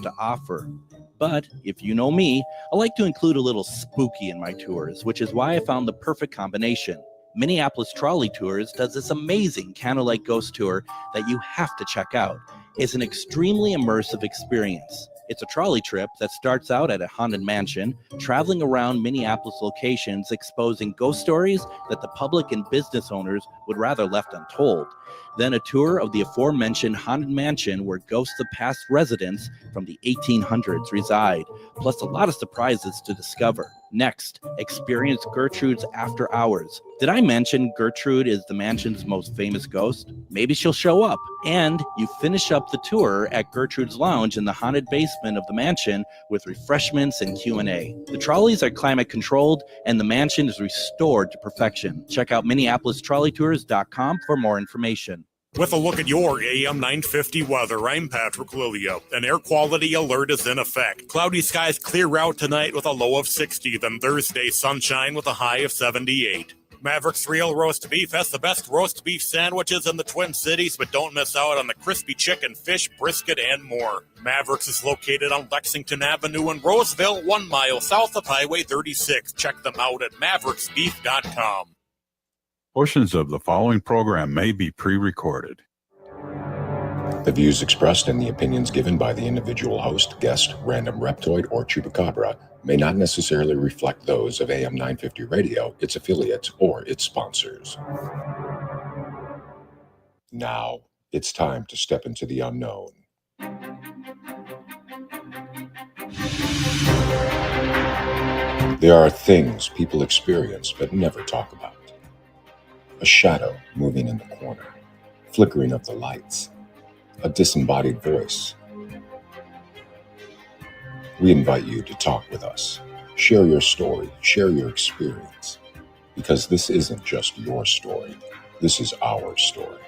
to offer. But if you know me, I like to include a little spooky in my tours, which is why I found the perfect combination. Minneapolis Trolley Tours does this amazing candlelight ghost tour that you have to check out. It's an extremely immersive experience. It's a trolley trip that starts out at a haunted mansion, traveling around Minneapolis locations, exposing ghost stories that the public and business owners would rather left untold. Then a tour of the aforementioned haunted mansion where ghosts of past residents from the 1800s reside, plus a lot of surprises to discover. Next, experience Gertrude's After Hours. Did I mention Gertrude is the mansion's most famous ghost? Maybe she'll show up. And you finish up the tour at Gertrude's Lounge in the haunted basement of the mansion with refreshments and Q&A. The trolleys are climate controlled and the mansion is restored to perfection. Check out MinneapolisTrolleyTours.com for more information. With a look at your AM 950 weather, I'm Patrick Lilio. An air quality alert is in effect. Cloudy skies clear out tonight with a low of 60, then Thursday sunshine with a high of 78. Maverick's Real Roast Beef has the best roast beef sandwiches in the Twin Cities, but don't miss out on the crispy chicken, fish, brisket, and more. Mavericks is located on Lexington Avenue in Roseville, 1 mile south of Highway 36. Check them out at mavericksbeef.com. Portions of the following program may be pre-recorded. The views expressed and the opinions given by the individual host, guest, random reptoid, or chupacabra may not necessarily reflect those of AM 950 Radio, its affiliates, or its sponsors. Now, it's time to step into the unknown. There are things people experience but never talk about. A shadow moving in the corner, flickering of the lights, a disembodied voice. We invite you to talk with us. Share your story, share your experience, because this isn't just your story. This is our story.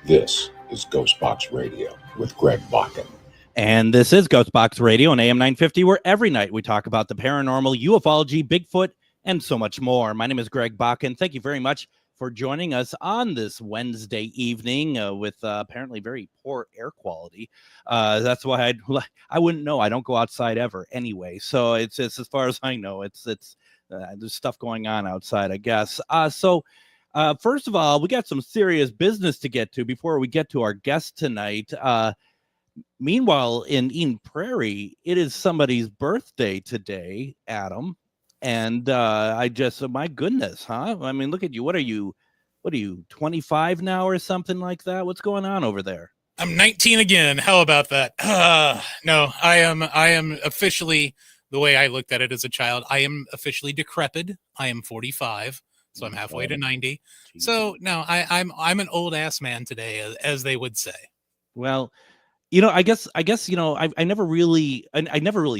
This is GhostBox Radio with Greg Bakun. And this is GhostBox Radio on AM 950, where every night we talk about the paranormal, ufology, Bigfoot, and so much more. My name is Greg Bakun. Thank you very much for joining us on this Wednesday evening with apparently very poor air quality. That's why I wouldn't know. I don't go outside ever anyway. So it's as far as I know, it's there's stuff going on outside, I guess. So first of all, we got some serious business to get to before we get to our guest tonight. Meanwhile, in Eden Prairie, it is somebody's birthday today, Adam. And I just, my goodness, huh? I mean, look at you. What are you, 25 now or something like that? What's going on over there? I'm 19 again. How about that? No, I am officially, the way I looked at it as a child, I am officially decrepit. I am 45, so I'm halfway to 90. Jesus. So no, I'm an old ass man today, as they would say. Well, you know, I guess, you know, I never really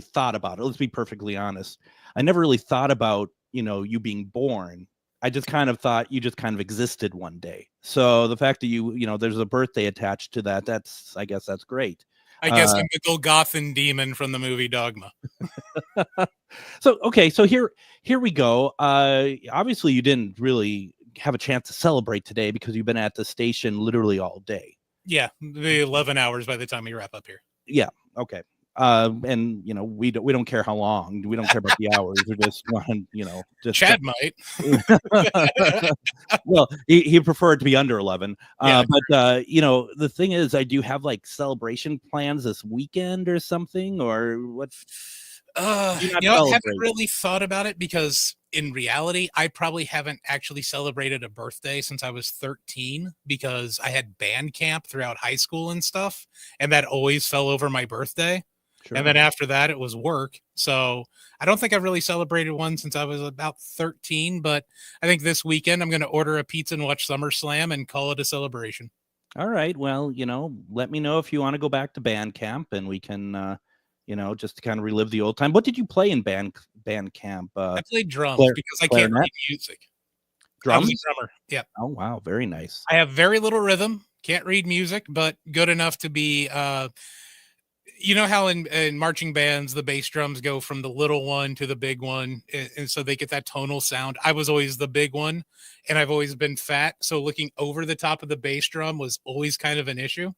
thought about it. Let's be perfectly honest. I never really thought about, you know, you being born. I just kind of thought you just kind of existed one day. So the fact that you know, there's a birthday attached to that, I guess that's great. I guess I'm the Golgothan demon from the movie Dogma. So, okay. So here we go. Obviously you didn't really have a chance to celebrate today because you've been at the station literally all day. Yeah. The 11 hours by the time we wrap up here. Yeah. Okay. And you know, we don't care how long, we don't care about the hours. We just want, you know, just Chad might. Well, he preferred to be under 11. Yeah. But you know, the thing is, I do have like celebration plans this weekend or something, or what? You know, I haven't really thought about it because in reality, I probably haven't actually celebrated a birthday since I was 13 because I had band camp throughout high school and stuff, and that always fell over my birthday. Sure. And then after that, it was work. So I don't think I've really celebrated one since I was about 13. But I think this weekend I'm going to order a pizza and watch SummerSlam and call it a celebration. All right. Well, you know, let me know if you want to go back to band camp and we can, you know, just to kind of relive the old time. What did you play in band camp? I played drums because I can't read music. Drums? I was a drummer. Yeah. Oh, wow. Very nice. I have very little rhythm. Can't read music, but good enough to be you know how in marching bands, the bass drums go from the little one to the big one. And so they get that tonal sound. I was always the big one and I've always been fat. So looking over the top of the bass drum was always kind of an issue.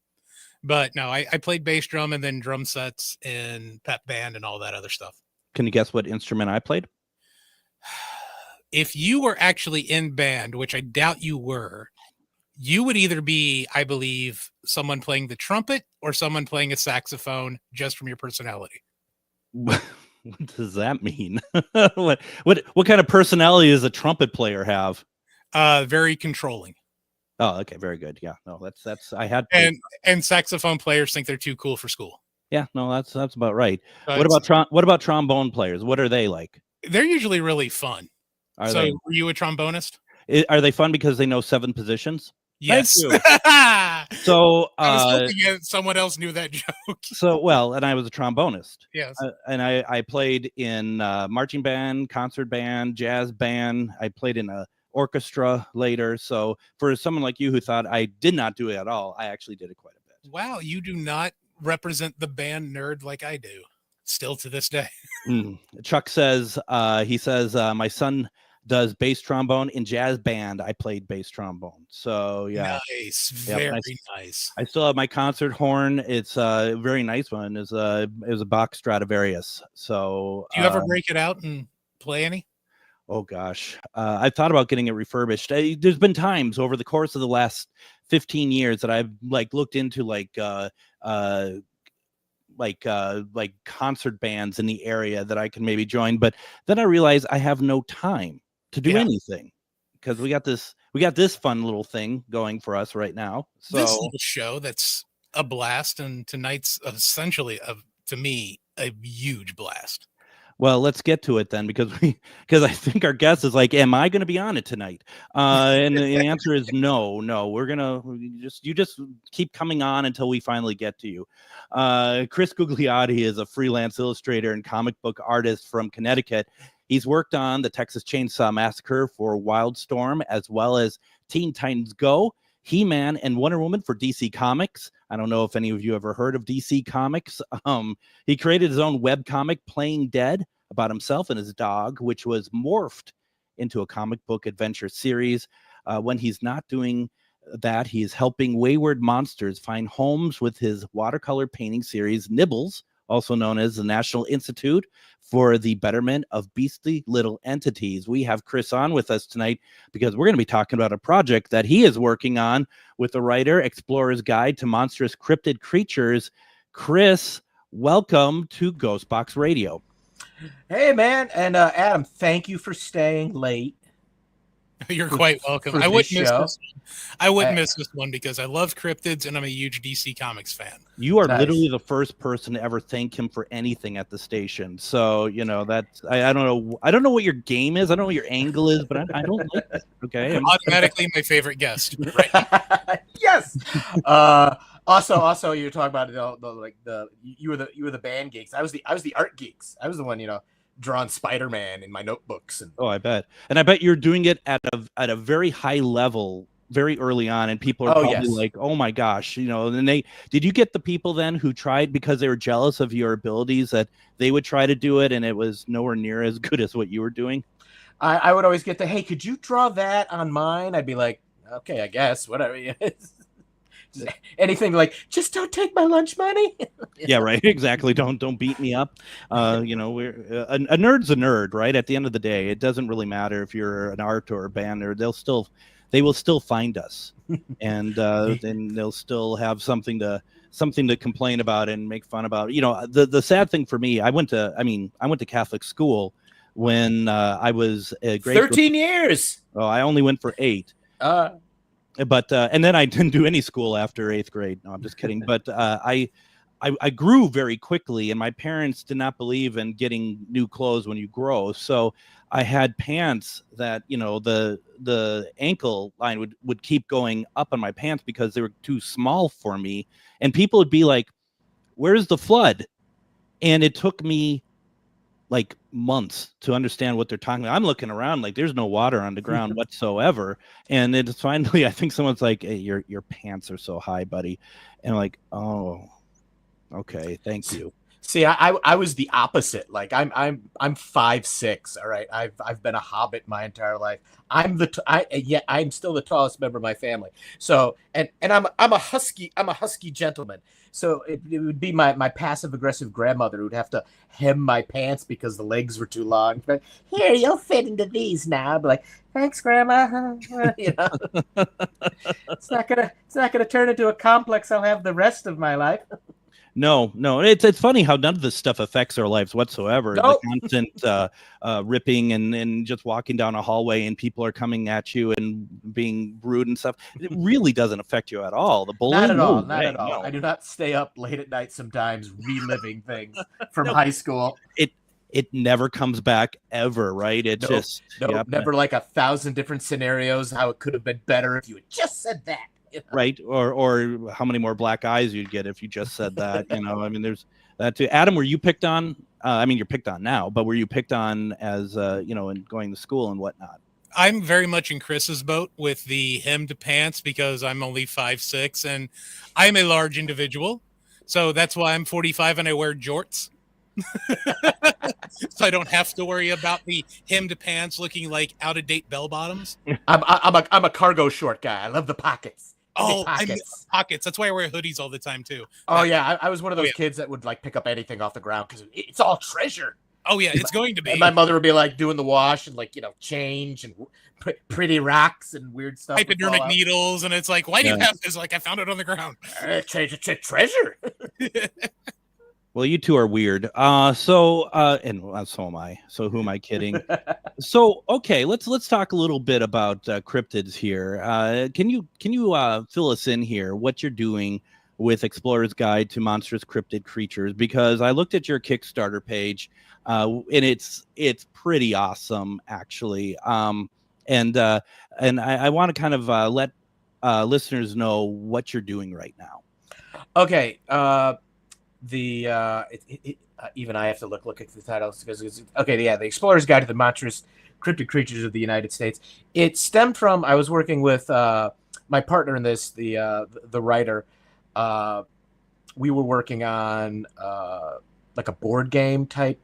But no, I played bass drum and then drum sets and pep band and all that other stuff. Can you guess what instrument I played? If you were actually in band, which I doubt you were, you would either be, I believe, someone playing the trumpet or someone playing a saxophone, just from your personality. What does that mean? what kind of personality does a trumpet player have? Very controlling. Oh, okay, very good. Yeah, no, that's I had and saxophone players think they're too cool for school. Yeah, no, that's about right. What about trombone players? What are they like? They're usually really fun. Were you a trombonist? Are they fun because they know 7 positions? Yes. So I was hoping someone else knew that joke. And I was a trombonist. Yes. And I played in marching band, concert band, jazz band. I played in a orchestra later. So for someone like you who thought I did not do it at all, I actually did it quite a bit. Wow, you do not represent the band nerd like I do, still to this day. Chuck says, my son does bass trombone in jazz band. I played bass trombone. So yeah. Nice. Very nice. I still have my concert horn. It's a very nice one. It was a Bach Stradivarius. So do you ever break it out and play any? Oh gosh. I've thought about getting it refurbished. There's been times over the course of the last 15 years that I've looked into concert bands in the area that I can maybe join, but then I realize I have no time to do anything because we got this fun little thing going for us right now. So this little show that's a blast, and tonight's essentially to me a huge blast. Well, let's get to it then, because I think our guest is like, am I going to be on it tonight? And the answer is no. You just keep coming on until we finally get to you. Chris Gugliotti is a freelance illustrator and comic book artist from Connecticut. He's worked on the Texas Chainsaw Massacre for Wildstorm, as well as Teen Titans Go, He-Man, and Wonder Woman for DC Comics. I don't know if any of you ever heard of DC Comics. He created his own webcomic, Playing Dead, about himself and his dog, which was morphed into a comic book adventure series. When he's not doing that, he is helping wayward monsters find homes with his watercolor painting series, Nibbles, also known as the National Institute for the Betterment of Beastly Little Entities. We have Chris on with us tonight because we're going to be talking about a project that he is working on with the writer, Explorer's Guide to Monstrous Cryptid Creatures. Chris, welcome to GhostBox Radio. Hey, man. And Adam, thank you for staying late. You're quite welcome. I wouldn't miss this one because I love cryptids and I'm a huge DC Comics fan. You are literally the first person to ever thank him for anything at the station. So, that's I don't know what your game is. I don't know what your angle is, but I don't like it. Okay. Automatically my favorite guest. Right? Yes. Also, you were talking about you were the band geeks. I was the art geeks. I was the one, drawing Spider-Man in my notebooks. Oh, I bet. And I bet you're doing it at a very high level very early on, and people are probably like, oh my gosh, and did you get the people then who tried because they were jealous of your abilities that they would try to do it and it was nowhere near as good as what you were doing? I would always get hey, could you draw that on mine? I'd be like, okay, I guess, whatever. Anything like, just don't take my lunch money. Yeah, right. Exactly. Don't beat me up. We're a nerd's a nerd, right? At the end of the day, it doesn't really matter if you're an art or a band nerd. They will still find us, and then they'll still have something to complain about and make fun about. The sad thing for me, I went to Catholic school when I was a grade 13 years. Oh, I only went for 8. But and then I didn't do any school after 8th grade. No, I'm just kidding. But I grew very quickly, and my parents did not believe in getting new clothes when you grow. So I had pants that the ankle line would keep going up on my pants because they were too small for me. And people would be like, "Where's the flood?" And it took me like months to understand what they're talking about. I'm looking around like there's no water on the ground whatsoever. And it's finally, I think someone's like, hey, your pants are so high, buddy. And I'm like, oh, okay, thank you. See, I was the opposite. Like I'm 5'6". All right, I've been a hobbit my entire life. I'm still the tallest member of my family. So and I'm a husky gentleman. So it would be my passive aggressive grandmother who would have to hem my pants because the legs were too long. But here, you'll fit into these now. I'd be like, thanks, Grandma. You know, it's not gonna turn into a complex I'll have the rest of my life. No, it's funny how none of this stuff affects our lives whatsoever. Nope. The constant ripping and just walking down a hallway and people are coming at you and being rude and stuff. It really doesn't affect you at all. The bullying, not at all. no. I do not stay up late at night sometimes reliving things from high school. It never comes back ever, right? It never like 1,000 different scenarios how it could have been better if you had just said that. You know? Right, or how many more black eyes you'd get if you just said that. You know, I mean, there's that too. Adam, were you picked on? I mean, you're picked on now, but were you picked on as in going to school and whatnot? I'm very much in Chris's boat with the hemmed pants because I'm only 5'6" and I'm a large individual, so that's why I'm 45 and I wear jorts. So I don't have to worry about the hemmed pants looking like out of date bell bottoms. I'm a cargo short guy. I love the pockets. Oh, I miss pockets. That's why I wear hoodies all the time too. Oh yeah, I was one of those kids that would like pick up anything off the ground because it's all treasure. Oh yeah, it's going to be. And my mother would be like doing the wash and like change and pretty rocks and weird stuff. Hypodermic needles, and it's like, why do you have this? Like, I found it on the ground. Treasure. Well, you two are weird. And so am I. So who am I kidding? So, okay, let's talk a little bit about cryptids here. Can you fill us in here what you're doing with Explorer's Guide to Monstrous Cryptid Creatures? Because I looked at your Kickstarter page, and it's pretty awesome, actually. And I want to kind of let listeners know what you're doing right now. Okay. Even I have to look at the titles because the Explorer's Guide to the Monstrous Cryptid Creatures of the United States. It stemmed from I was working with my partner in this, the writer. We were working on like a board game type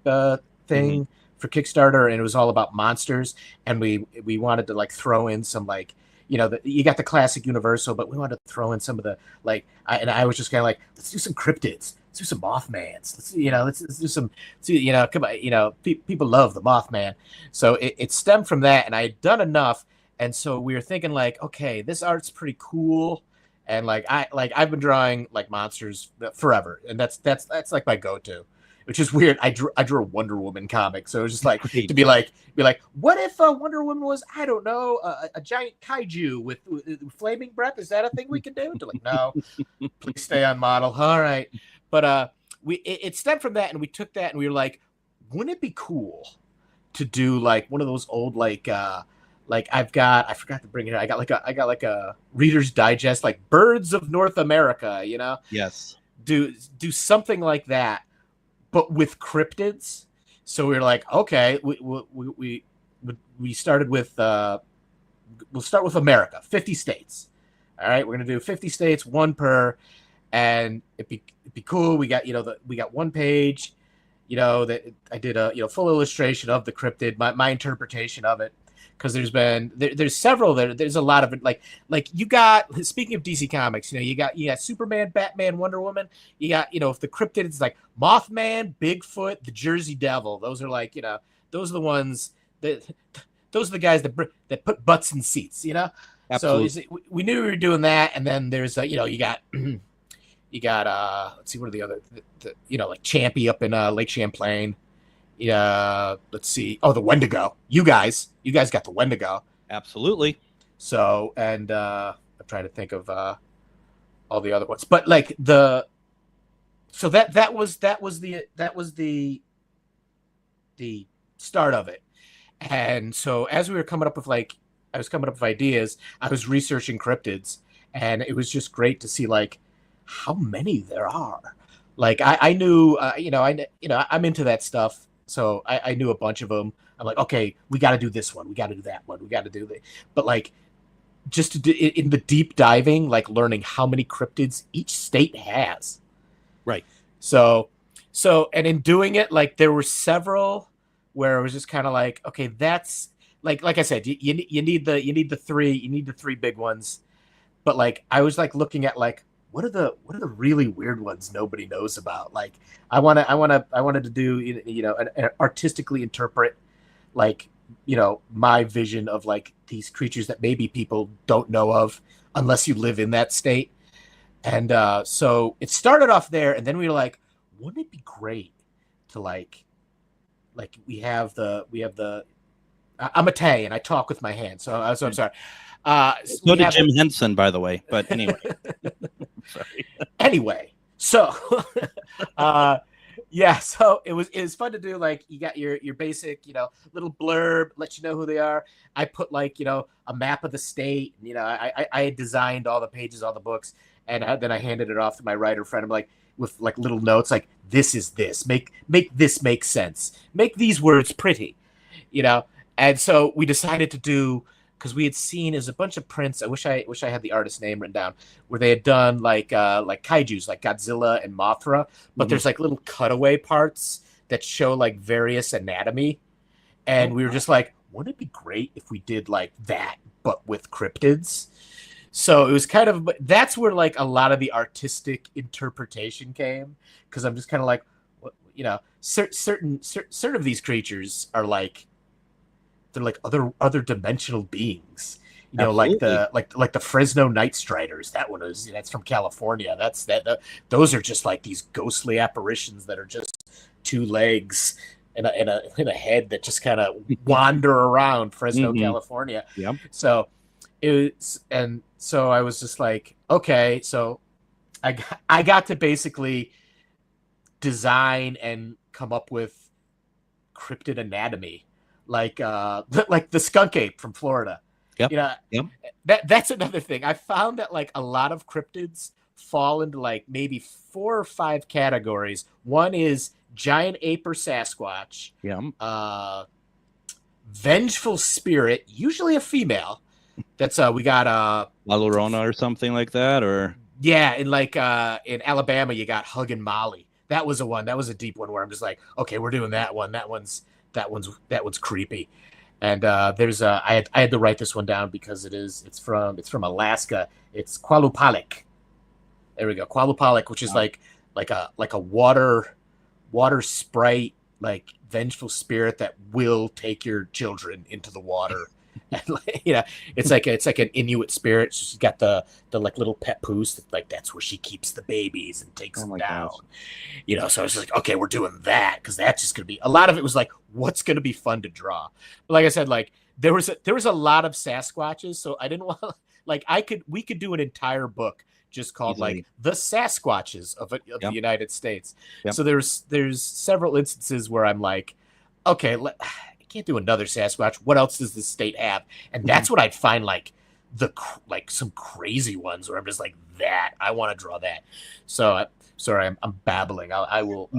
thing for Kickstarter, and it was all about monsters. And we wanted to like throw in some like you got the classic Universal, but we wanted to throw in some of the like. I was just kind of like, let's do some cryptids. Let's do some Mothmans. Let's do some. Come on. People love the Mothman. So it stemmed from that, and I had done enough, and so we were thinking like, okay, this art's pretty cool, and I've been drawing like monsters forever, and that's like my go-to. Which is weird. I drew a Wonder Woman comic, so it was just like to be like, what if Wonder Woman was, I don't know, a giant kaiju with flaming breath? Is that a thing we can do? They're like, no, please stay on model. All right, but it stemmed from that, and we took that, and we were like, wouldn't it be cool to do like one of those old I forgot to bring it. I got like a Reader's Digest, like Birds of North America. Yes. Do something like that. But with cryptids, so we were like, okay, we started with we'll start with America, 50 states. All right, we're gonna do 50 states, one per, and it'd be cool. We got we got one page, that I did a full illustration of the cryptid, my interpretation of it, because there's several there's a lot of it like you got, speaking of DC Comics, you got Superman, Batman, Wonder Woman, you got if the cryptid is like Mothman, Bigfoot, the Jersey Devil, those are like those are the ones those are the guys that put butts in seats, Absolutely. So we knew we were doing that, and then there's you got let's see, what are the other like Champy up in Lake Champlain. Let's see. Oh, the Wendigo. You guys got the Wendigo. Absolutely. So, and I'm trying to think of all the other ones, but like that was the start of it. And so as we were coming up with I was coming up with ideas, I was researching cryptids, and it was just great to see like how many there are. Like I knew, I'm into that stuff. So I knew a bunch of them. I'm like, okay, we got to do this one. We got to do that one. We got to do that. But like, just to do in the deep diving, like learning how many cryptids each state has. Right. So So, and in doing it, like there were several where it was just kind of like, okay, that's like I said, you need the three big ones. But like I was like looking at like what are the really weird ones nobody knows about? Like I wanted to do and artistically interpret like my vision of like these creatures that maybe people don't know of unless you live in that state. And so it started off there, and then we were like, wouldn't it be great to like we have the I'm Italian, I talk with my hands, so I'm sorry. So did Jim Henson, by the way. But anyway, sorry. Anyway, so yeah, so it was fun to do. Like you got your basic, little blurb, let you know who they are. I put like a map of the state. I had designed all the pages, all the books, and then I handed it off to my writer friend. I'm like with like little notes, like this is this. Make this make sense. Make these words pretty, And so we decided to do. Because we had seen as a bunch of prints. I wish I had the artist's name written down, where they had done like kaijus, like Godzilla and Mothra, but there's like little cutaway parts that show like various anatomy, and we were just like, wouldn't it be great if we did like that, but with cryptids? So it was kind of that's where like a lot of the artistic interpretation came, because I'm just kind of like, certain of these creatures are like. They're like other dimensional beings, like the Fresno Night Striders. That one is that's from California. Those are just like these ghostly apparitions that are just two legs and a head that just kind of wander around Fresno, California. Yep. So so I was just like, okay, so I got to basically design and come up with cryptid anatomy. Like the skunk ape from Florida. Yep. That's another thing. I found that like a lot of cryptids fall into like maybe 4 or 5 categories. One is giant ape or Sasquatch. Yeah. Vengeful spirit, usually a female. That's we got La Llorona or something like that, or yeah, in like in Alabama you got Hug and Molly. That was a deep one where I'm just like, okay, we're doing that one. That one's creepy. And there's I had to write this one down because it's from Alaska. It's Qualupalik. There we go. Qualupalik, which is like a water sprite, like vengeful spirit that will take your children into the water. And it's like an Inuit spirit. She's got the like little pet poos, like that's where she keeps the babies and takes them down. Gosh. So it's like, okay, we're doing that because that's just gonna be a lot of it was like, what's gonna be fun to draw. But like I said, like there was a lot of Sasquatches, so I didn't want like we could do an entire book just called like the Sasquatches of the United States. Yep. So there's several instances where I'm like, okay, can't do another Sasquatch. What else does this state have? And that's what I'd find like some crazy ones where I'm just like that. I want to draw that. So sorry, I'm babbling. I will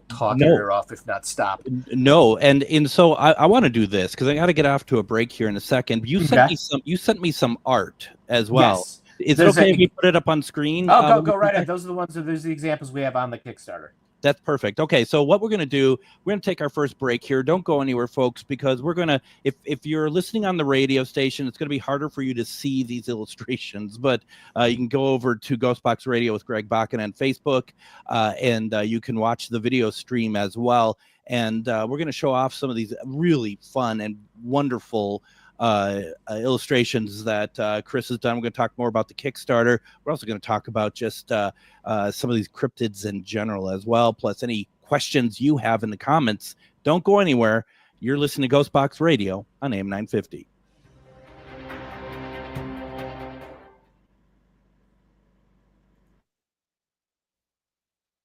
talk her off if not stop. No, and so I want to do this because I got to get off to a break here in a second. You sent me some art as well. Yes. Is it okay if we put it up on screen? Oh, go right ahead. Those are the examples we have on the Kickstarter. That's perfect. Okay, so what we're going to do, we're going to take our first break here. Don't go anywhere, folks, because we're going to, if you're listening on the radio station, it's going to be harder for you to see these illustrations, but you can go over to GhostBox Radio with Greg Bakun on Facebook, and you can watch the video stream as well. And we're going to show off some of these really fun and wonderful illustrations that Chris has done. We're going to talk more about the Kickstarter. We're also going to talk about just some of these cryptids in general as well, plus any questions you have in the comments. Don't go anywhere. You're listening to GhostBox Radio on AM 950.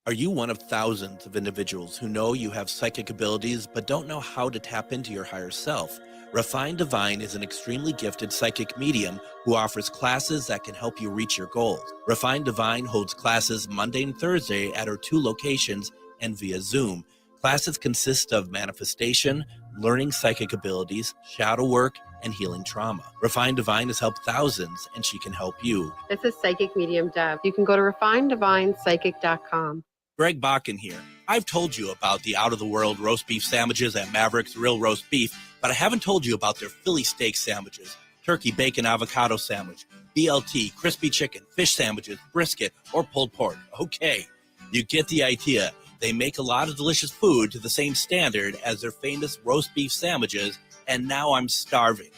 Are you one of thousands of individuals who know you have psychic abilities but don't know how to tap into your higher self? Refined Divine is an extremely gifted psychic medium who offers classes that can help you reach your goals. Refined Divine holds classes Monday and Thursday at her 2 locations and via Zoom. Classes consist of manifestation, learning psychic abilities, shadow work, and healing trauma. Refined Divine has helped thousands, and she can help you. This is Psychic Medium Deb. You can go to refineddivinepsychic.com. Greg Bakun here. I've told you about the out-of-the-world roast beef sandwiches at Maverick's Real Roast Beef, but I haven't told you about their Philly steak sandwiches, turkey, bacon, avocado sandwich, BLT, crispy chicken, fish sandwiches, brisket, or pulled pork. Okay, you get the idea. They make a lot of delicious food to the same standard as their famous roast beef sandwiches, and now I'm starving.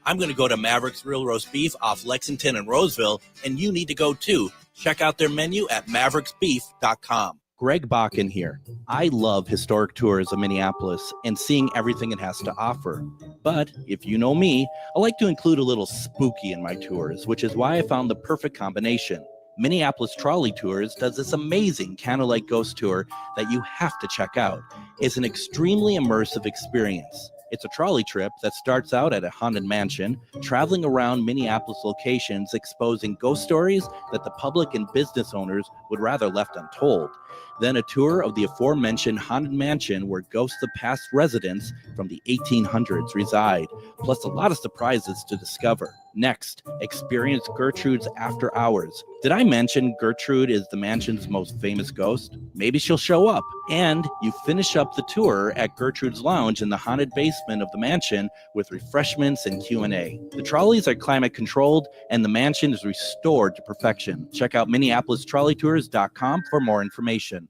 I'm going to go to Maverick's Real Roast Beef off Lexington and Roseville, and you need to go too. Check out their menu at mavericksbeef.com. Greg Bakun here. I love historic tours of Minneapolis and seeing everything it has to offer. But if you know me, I like to include a little spooky in my tours, which is why I found the perfect combination. Minneapolis Trolley Tours does this amazing candlelight ghost tour that you have to check out. It's an extremely immersive experience. It's a trolley trip that starts out at a haunted mansion, traveling around Minneapolis locations, exposing ghost stories that the public and business owners would rather left untold. Then a tour of the aforementioned haunted mansion where ghosts of past residents from the 1800s reside, plus a lot of surprises to discover. Next, experience Gertrude's After Hours. Did I mention Gertrude is the mansion's most famous ghost? Maybe she'll show up. And you finish up the tour at Gertrude's Lounge in the haunted basement of the mansion with refreshments and Q&A. The trolleys are climate controlled and the mansion is restored to perfection. Check out MinneapolisTrolleyTours.com for more information.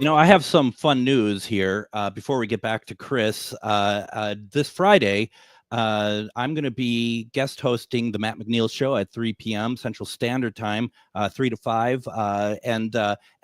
You know, I have some fun news here before we get back to Chris. This Friday, I'm going to be guest hosting the Matt McNeil Show at 3 p.m. Central Standard Time, 3 to 5. And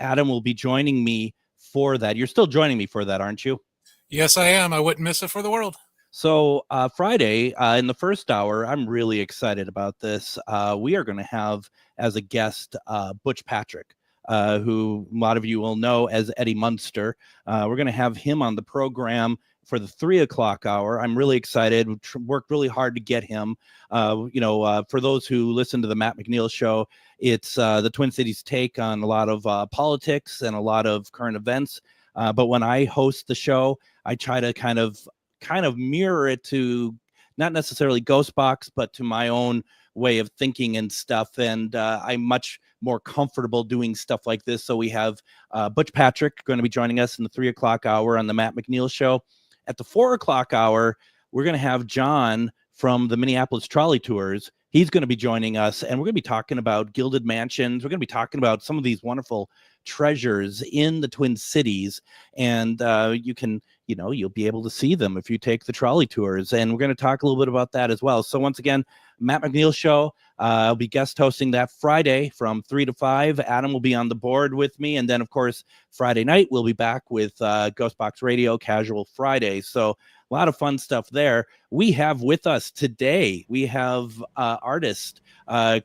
Adam will be joining me for that. You're still joining me for that, aren't you? Yes, I am. I wouldn't miss it for the world. So Friday, in the first hour, I'm really excited about this. We are going to have as a guest Butch Patrick. Who a lot of you will know as Eddie Munster. We're going to have him on the program for the 3 o'clock hour. I'm really excited. Worked really hard to get him. For those who listen to the Matt McNeil Show, it's the Twin Cities take on a lot of politics and a lot of current events. But when I host the show, I try to kind of mirror it to not necessarily GhostBox, but to my own way of thinking and stuff. And I'm much more comfortable doing stuff like this. So we have Butch Patrick going to be joining us in the 3 o'clock hour on the Matt McNeil Show. At the 4 o'clock hour, we're going to have John from the Minneapolis Trolley Tours. He's going to be joining us, and we're going to be talking about gilded mansions. We're going to be talking about some of these wonderful treasures in the Twin Cities, and you'll be able to see them if you take the trolley tours. And we're going to talk a little bit about that as well. So once again, Matt McNeil Show. I'll be guest hosting that Friday from 3 to 5. Adam will be on the board with me. And then, of course, Friday night, we'll be back with GhostBox Radio Casual Friday. So a lot of fun stuff there. We have with us today, we have artist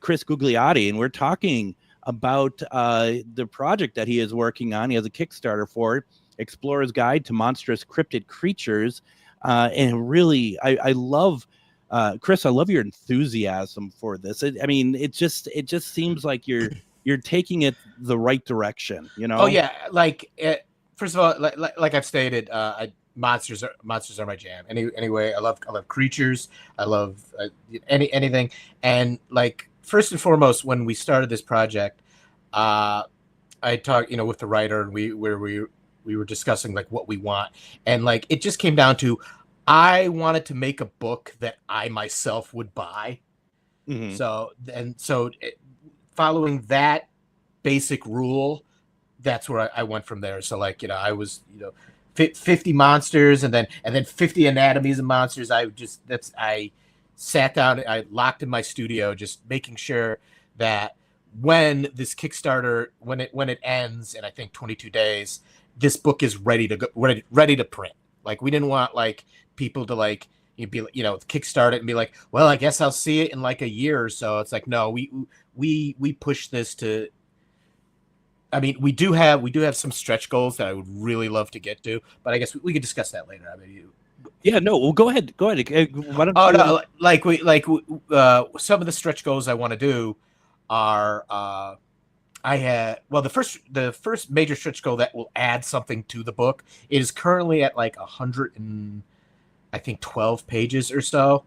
Chris Gugliotti, and we're talking about the project that he is working on. He has a Kickstarter for it, Explorer's Guide to Monstrous Cryptid Creatures. And really, I love... Chris, I love your enthusiasm for this. It just seems like you're taking it the right direction. You know? Oh yeah, first of all, like I've stated, monsters are my jam. Anyway, I love creatures. I love anything. And first and foremost, when we started this project, I talked with the writer, and we were discussing what we want, and it just came down to, I wanted to make a book that I myself would buy. Mm-hmm. So following that basic rule, that's where I went from there. So I was 50 monsters and then 50 anatomies of monsters. I sat down, I locked in my studio, just making sure that when this Kickstarter, when it ends in I think 22 days, this book is ready to go, ready to print. We didn't want people to kickstart it and be like, well, I guess I'll see it in a year or so. It's no, we push this to. I mean, we do have some stretch goals that I would really love to get to, but I guess we could discuss that later. Yeah, no, well, go ahead. Some of the stretch goals I want to do are the first major stretch goal that will add something to the book. It is currently at 100 and I think 12 pages or so.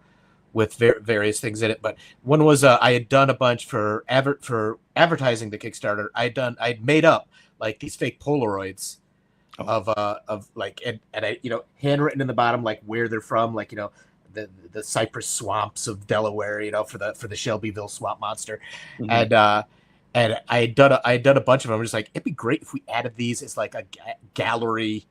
with various things in it. But one was I had done a bunch for advertising the Kickstarter. I'd made up like these fake Polaroids of like and I handwritten in the bottom like where they're from, like the cypress swamps of Delaware, for the Shelbyville swamp monster, and I had done a bunch of them. I'm just like, it'd be great if we added these as like a gallery,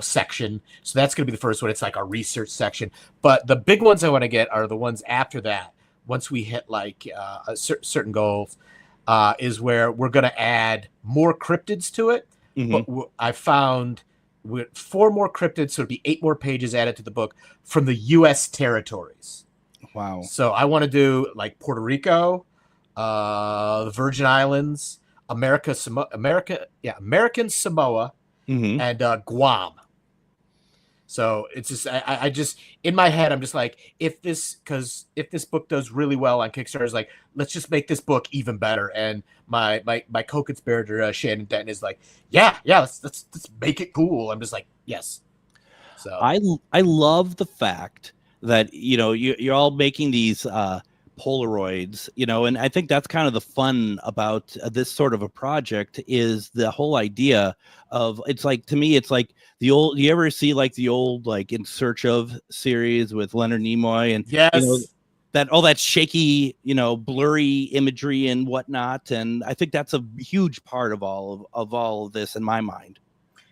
section. So that's going to be the first one. It's like a research section. But the big ones I want to get are the ones after that. Once we hit like certain goals, is where we're going to add more cryptids to it. But I found 4 more cryptids, so it'd be 8 more pages added to the book from the U.S. territories. Wow. So I want to do like Puerto Rico, the Virgin Islands, American Samoa, and Guam. So it's just I just in my head I'm just like, if this book does really well on Kickstarter, is like, let's just make this book even better. And my co-conspirator Shannon Denton is like, yeah, let's make it cool. I'm just like, yes. So I love the fact that you're all making these Polaroids, and I think that's kind of the fun about this sort of a project, is the whole idea of, it's like, to me, it's like the old, you ever see like the old like In Search Of series with Leonard Nimoy, and yes, that all that shaky, blurry imagery and whatnot, and I think that's a huge part of all of this in my mind.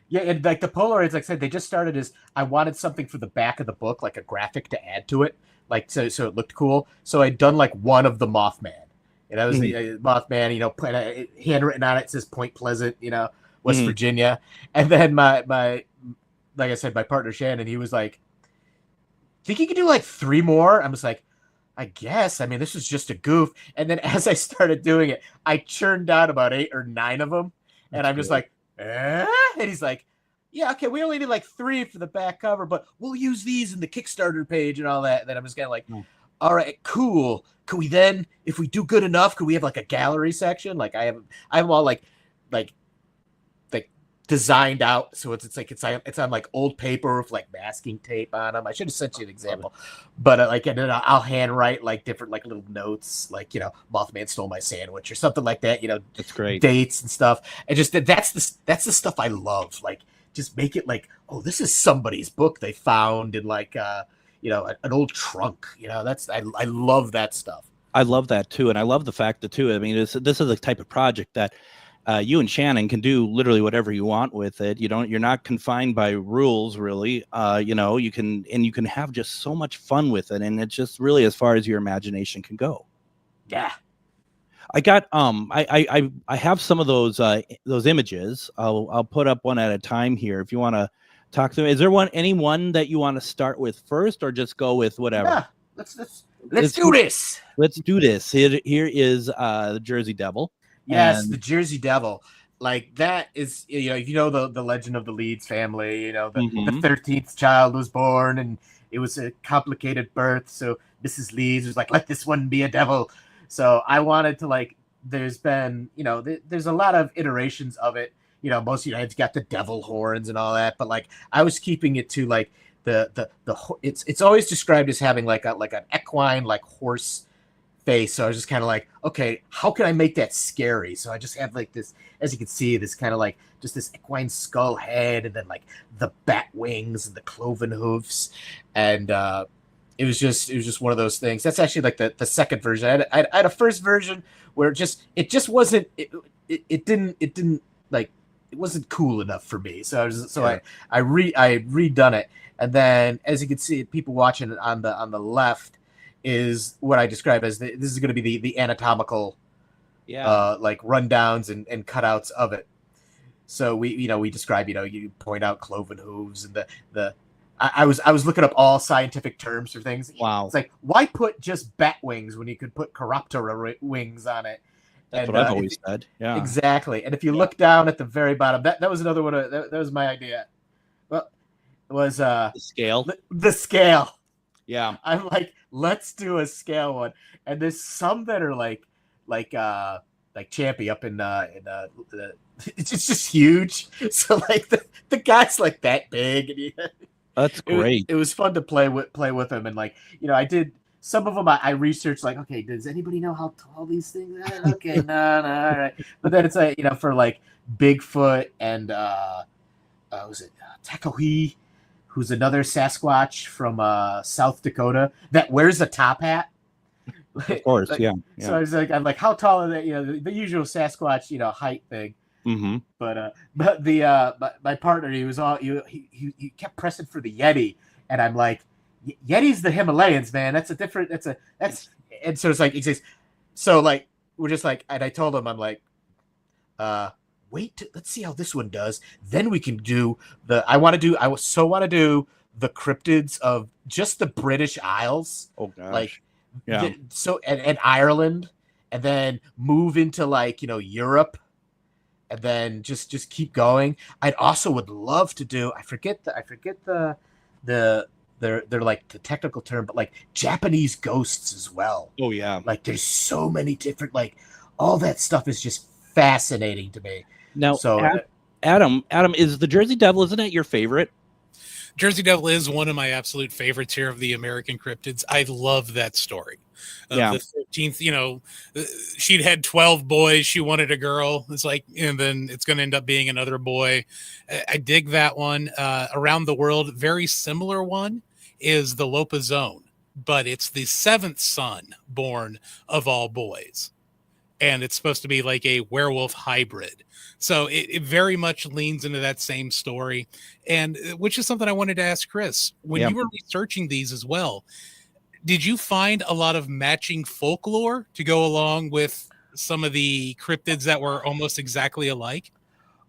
Yeah, and like the Polaroids, like I said, they just started as, I wanted something for the back of the book, like a graphic to add to it, like so it looked cool. So I'd done like one of the Mothman, and that was the Mothman, put handwritten on it, says Point Pleasant, West Virginia. And then my like I said, my partner Shannon, he was like, think you could do like 3 more? I'm just like, I guess. I mean, this was just a goof. And then as I started doing it, I churned out about 8 or 9 of them, and I'm just like, and he's like, yeah, okay, we only need like 3 for the back cover, but we'll use these in the Kickstarter page and all that. And then I'm just kind of like, all right, cool. Could we then, if we do good enough, could we have like a gallery section? Like I have them all like designed out, so it's on like old paper with like masking tape on them. I should have sent you an example, but and then I'll handwrite like different like little notes, like Mothman stole my sandwich or something like that. That's great. Dates and stuff, and just that's the stuff I love. Like, just make it like, oh, this is somebody's book they found in like an old trunk. That's I love that stuff. I love that too, and I love the fact that too. I mean, this is the type of project that you and Shannon can do literally whatever you want with it. You're not confined by rules, really. You can have just so much fun with it, and it's just really as far as your imagination can go. Yeah. I got I have some of those images. I'll put up one at a time here if you want to talk to me. Is there anyone that you want to start with first, or just go with whatever? Yeah, let's do this. Let's do this. Here is the Jersey Devil. Yes, the Jersey Devil. Like, that is, the legend of the Leeds family, the 13th child was born, and it was a complicated birth. So Mrs. Leeds was like, let this one be a devil. So I wanted to, like, there's been, there's a lot of iterations of it. Most it's got the devil horns and all that, but like I was keeping it to like it's always described as having like an equine, like horse face. So I was just kind of like, okay, how can I make that scary? So I just have like this, as you can see, this kind of like just this equine skull head, and then like the bat wings and the cloven hoofs, and it was just one of those things. That's actually like the second version. I had a first version where it just wasn't it didn't like, it wasn't cool enough for me. So I redone it, and then as you can see, people watching it on the left is what I describe as this is going to be the anatomical, like rundowns and cutouts of it. So we describe, you point out cloven hooves and I was looking up all scientific terms for things. Wow. It's like, why put just bat wings when you could put Chiroptera wings on it? That's what I've always said. Yeah, exactly. And if you look down at the very bottom, that was another one. That was my idea. Well, it was the scale. The scale. Yeah. I'm like, let's do a scale one. And there's some that are like Champy up in it's just huge. So like the guy's like that big, and that's great. It was fun to play with him, and like I did some of them I researched, like, okay, does anybody know how tall these things are? Okay, no, all right. But then it's like, for like Bigfoot and was it Tekahi, who's another Sasquatch from South Dakota that wears a top hat. Of course, yeah. So I was like, I'm like, how tall are they? The usual Sasquatch, height thing. Mm-hmm. But my partner, he kept pressing for the Yeti, and I'm like, Yeti's the Himalayas, man. And so it's like, he says, so like, we're just like, and I told him, I'm like, let's see how this one does. Then we can do I want to do the cryptids of just the British Isles. Oh gosh. Like, yeah. And Ireland, and then move into like, Europe, and then just keep going. I'd also would love to do, I forget the they're like the technical term, but like Japanese ghosts as well. Oh yeah. Like there's so many different, like all that stuff is just fascinating to me. Now, so Adam, is the Jersey Devil, isn't it your favorite? Jersey Devil is one of my absolute favorites here of the American cryptids. I love that story. Yeah. The 13th, she'd had 12 boys. She wanted a girl. It's like, and then it's going to end up being another boy. I dig that one. Around the world, very similar one is the Lopazone, but it's the 7th son born of all boys. And it's supposed to be like a werewolf hybrid. So it very much leans into that same story. And which is something I wanted to ask Chris. When you were researching these as well, did you find a lot of matching folklore to go along with some of the cryptids that were almost exactly alike?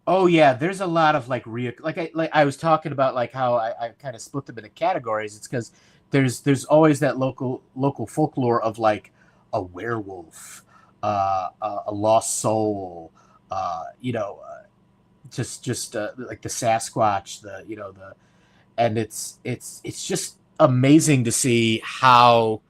Oh yeah, there's a lot of like I was talking about, like how I kind of split them into categories. It's because there's always that local folklore of like a werewolf, a lost soul, just like the Sasquatch, and it's just amazing to see how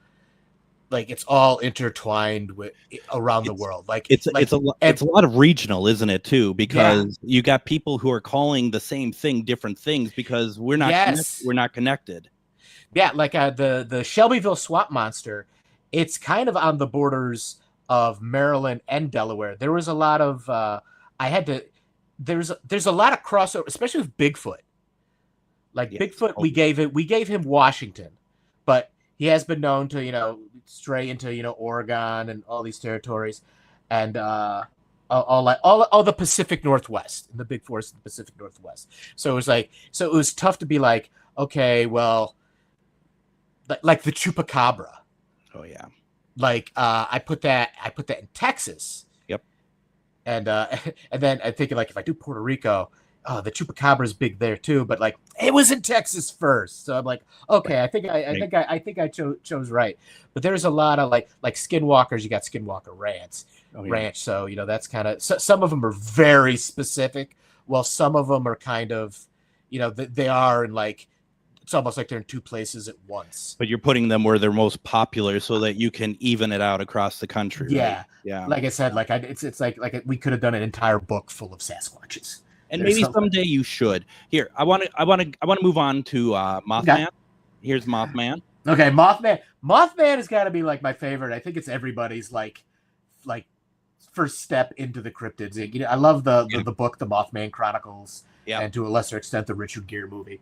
like it's all intertwined with around the world. Like it's a lot of regional, isn't it too? Because you got people who are calling the same thing different things because we're not connected. Yeah, like the Shelbyville swamp monster, it's kind of on the borders of Maryland and Delaware. There was a lot of there's a lot of crossover, especially with Bigfoot. Like Bigfoot, we gave him Washington, but he has been known to stray into Oregon and all these territories, and all the Pacific Northwest, in the big forest in the Pacific Northwest. So it was tough to be like, okay, well, like the chupacabra. Oh yeah. Like I put that in Texas. Yep. And then I'm thinking, like, if I do Puerto Rico, the chupacabra is big there too, but like it was in Texas first. So I'm like, okay, I think I chose right. But there's a lot of like skinwalkers. You got Skinwalker Ranch. So that's kind of, some of them are very specific, while some of them are kind of, they are in like, it's almost like they're in two places at once. But you're putting them where they're most popular so that you can even it out across the country. Yeah. Right? Yeah. Like I said, like it's like we could have done an entire book full of Sasquatches. And maybe someday you should. Here, I want to move on to Mothman. Okay. Here's Mothman. Okay, Mothman. Mothman has got to be like my favorite. I think it's everybody's like first step into the cryptids. I love the book, The Mothman Chronicles, and to a lesser extent the Richard Gere movie.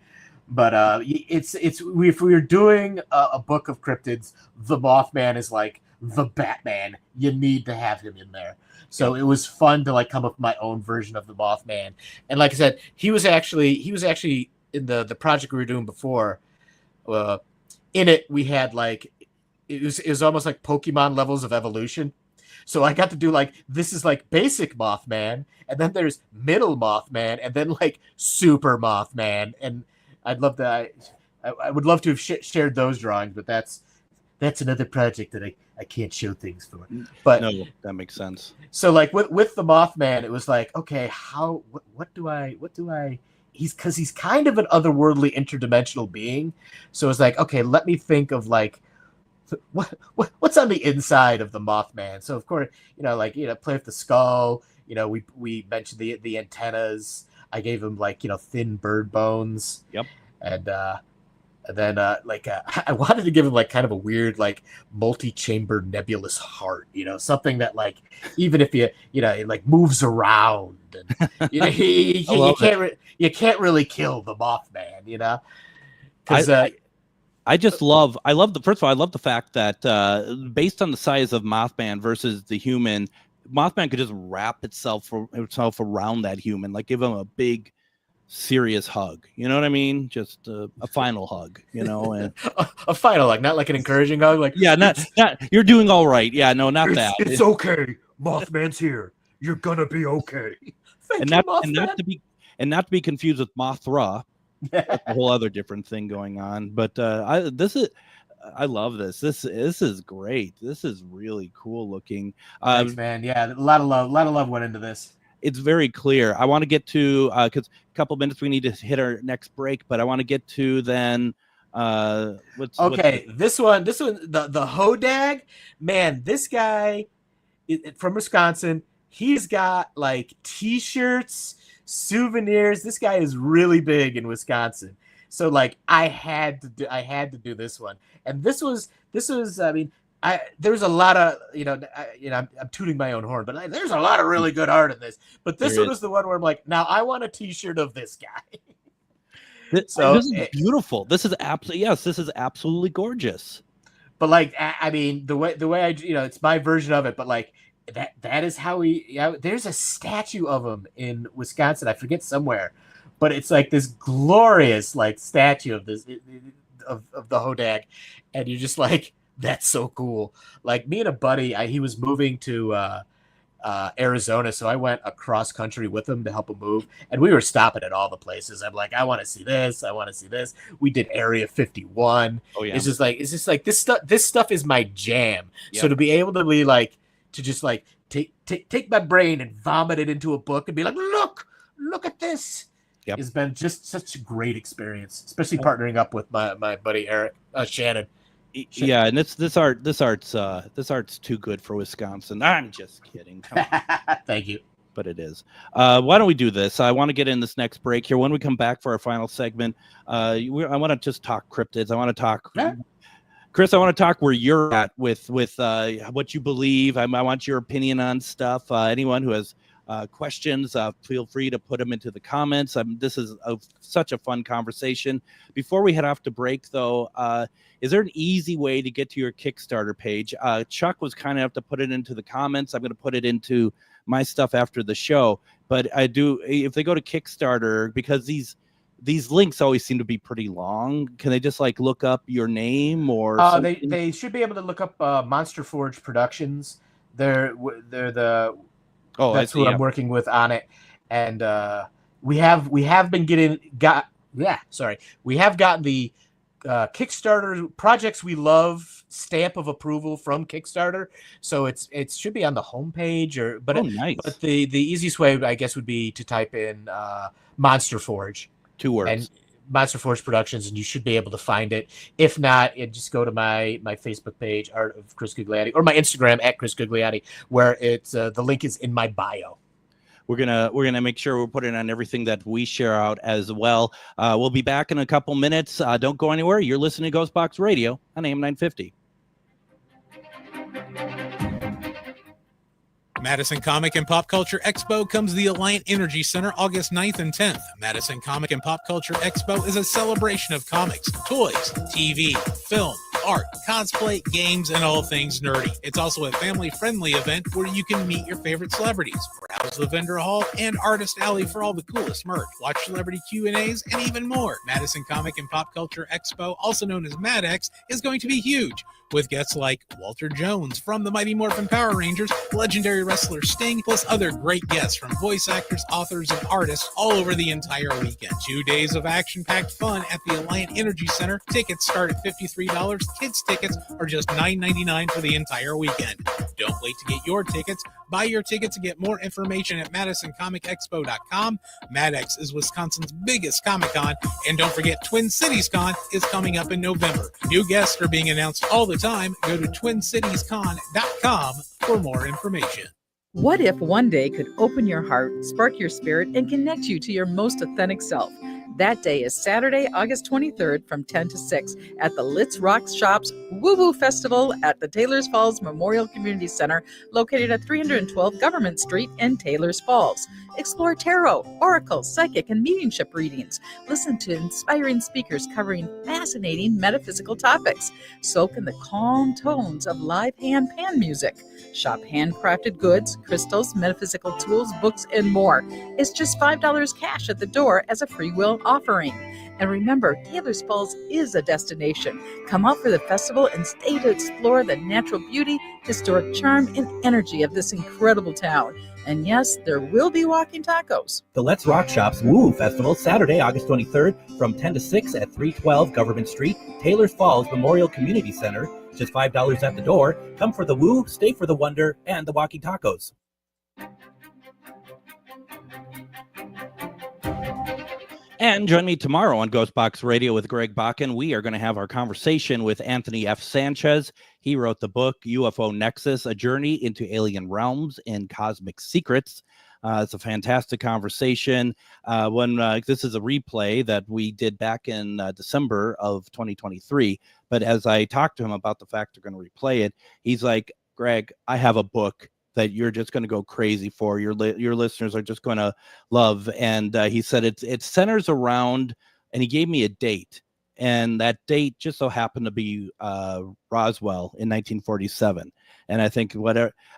But if we were doing a book of cryptids, the Mothman is like the Batman. You need to have him in there. So it was fun to like come up with my own version of the Mothman. And like I said, he was actually in the project we were doing before. In it, we had like it was almost like Pokemon levels of evolution. So I got to do like, this is like basic Mothman, and then there's middle Mothman, and then like super Mothman. And I'd love to. I would love to have shared those drawings, but that's another project that I can't show things for. But no, that makes sense. So like with the Mothman, it was like, okay, what do I? He's kind of an otherworldly interdimensional being. So it's like, okay, let me think of like what's on the inside of the Mothman. So of course, play with the skull. We mentioned the antennas. I gave him like thin bird bones. Yep. And And then I wanted to give him like kind of a weird like multi-chambered nebulous heart, something that like even if you it like moves around and you can't really kill the Mothman, because I love the fact that based on the size of Mothman versus the human, Mothman could just wrap itself around that human, like give him a big serious hug, you know what I mean? Just a final hug, and a final hug, not like an encouraging hug, like not you're doing all right. Yeah, no, not that. It's okay. Mothman's here. You're gonna be okay. Not to be confused with Mothra. That's a whole other different thing going on. But I love this. This is great. This is really cool looking. Thanks, man. Yeah, a lot of love went into this. It's very clear. I want to get to because a couple minutes we need to hit our next break, but I want to get to then this one the Hodag, man, this guy from Wisconsin, he's got like t-shirts, souvenirs. This guy is really big in Wisconsin. So like I had to do this one. And this was I mean, there's a lot of, I'm tooting my own horn, but there's a lot of really good art in this. But this one was the one where I'm like, now I want a t-shirt of this guy. This is beautiful. This is absolutely gorgeous. But like, I mean, the way I, it's my version of it, but like that is how there's a statue of him in Wisconsin. I forget somewhere, but it's like this glorious like statue of this, of the Hodag. And you're just like, that's so cool. Like me and a buddy, he was moving to Arizona, so I went across country with him to help him move, and we were stopping at all the places. I'm like, I want to see this. I want to see this. We did Area 51. Oh yeah. It's just like this stuff is my jam. Yep. So to be able to be like to just like take my brain and vomit it into a book and be like, look at this. Yep. It's been just such a great experience, especially partnering up with my buddy Eric Shannon. Yeah, and this art's too good for Wisconsin. I'm just kidding. Come on. Thank you. But it is. Why don't we do this? I want to get in this next break here. When we come back for our final segment, I want to just talk cryptids. I want to talk, Chris. I want to talk where you're at with what you believe. I want your opinion on stuff. Anyone who has questions, feel free to put them into the comments. This is such a fun conversation. Before we head off to break, though, is there an easy way to get to your Kickstarter page? Chuck was kind enough to put it into the comments. I'm going to put it into my stuff after the show. But I do, if they go to Kickstarter, because these links always seem to be pretty long, can they just like look up your name or something? They should be able to look up Monster Forge Productions. They're that's who I'm working with on it, and we have gotten the Kickstarter Projects We Love stamp of approval from Kickstarter, so it should be on the homepage. Nice. But the easiest way, I guess, would be to type in Monster Forge, 2 words, and Monster Forge Productions, and you should be able to find it. If not, just go to my Facebook page, Art of Chris Gugliotti, or my Instagram at Chris Gugliotti, where it's the link is in my bio. We're gonna make sure we're putting on everything that we share out as well. We'll be back in a couple minutes. Don't go anywhere. You're listening to GhostBox Radio on AM 950. Madison Comic and Pop Culture Expo comes to the Alliant Energy Center August 9th and 10th. Madison Comic and Pop Culture Expo is a celebration of comics, toys, TV, film, art, cosplay, games, and all things nerdy. It's also a family-friendly event where you can meet your favorite celebrities, browse the vendor hall and artist alley for all the coolest merch, watch celebrity Q&As, and even more. Madison Comic and Pop Culture Expo, also known as MadX, is going to be huge, with guests like Walter Jones from the Mighty Morphin Power Rangers, legendary wrestler Sting, plus other great guests from voice actors, authors, and artists all over the entire weekend. 2 days of action-packed fun at the Alliant Energy Center. Tickets start at $53. Kids tickets are just $9.99 for the entire weekend. Don't wait to get your tickets. Buy your tickets and get more information at MadisonComicExpo.com. MadX is Wisconsin's biggest Comic-Con, and don't forget Twin Cities Con is coming up in November. New guests are being announced all the time. Go to TwinCitiesCon.com for more information. What if one day could open your heart, spark your spirit, and connect you to your most authentic self? That day is Saturday, August 23rd from 10 to 6 at the Litz Rock Shops Woo Woo Festival at the Taylors Falls Memorial Community Center, located at 312 Government Street in Taylors Falls. Explore tarot, oracle, psychic, and mediumship readings. Listen to inspiring speakers covering fascinating metaphysical topics. Soak in the calm tones of live hand pan music. Shop handcrafted goods, crystals, metaphysical tools, books, and more. It's just $5 cash at the door as a free will offering. And remember, Taylors Falls is a destination. Come out for the festival and stay to explore the natural beauty, historic charm, and energy of this incredible town. And yes, there will be walking tacos. The Let's Rock Shop's Woo Festival, Saturday, August 23rd, from 10 to 6 at 312 Government Street, Taylors Falls Memorial Community Center. Just $5 at the door. Come for the woo, stay for the wonder, and the walking tacos. And join me tomorrow on GhostBox Radio with Greg Bakun. We are going to have our conversation with Anthony F. Sanchez. He wrote the book UFO Nexus, A Journey into Alien Realms and Cosmic Secrets. It's a fantastic conversation. This is a replay that we did back in December of 2023. But as I talked to him about the fact they're going to replay it, he's like, Greg, I have a book that you're just going to go crazy for. Your listeners are just going to love. And he said it centers around, and he gave me a date. And that date just so happened to be Roswell in 1947. And I think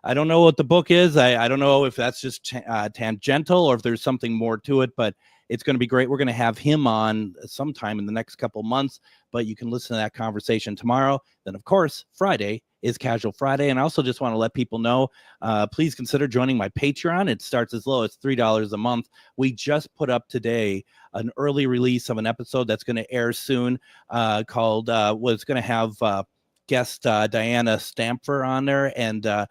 I don't know what the book is. I don't know if that's just tangential or if there's something more to it, but it's going to be great. We're going to have him on sometime in the next couple months, but you can listen to that conversation tomorrow. Then, of course, Friday is Casual Friday. And I also just want to let people know, please consider joining my Patreon. It starts as low as $3 a month. We just put up today an early release of an episode that's going to air soon called, was going to have guest Diana Stamfer on there. And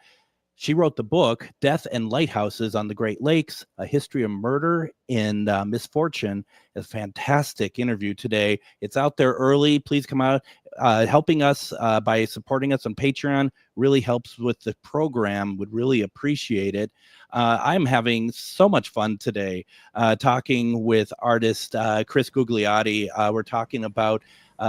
she wrote the book, Death and Lighthouses on the Great Lakes, A History of Murder and Misfortune. A fantastic interview today. It's out there early. Please come out. Helping us by supporting us on Patreon really helps with the program. Would really appreciate it. I'm having so much fun today talking with artist Chris Gugliotti. We're talking about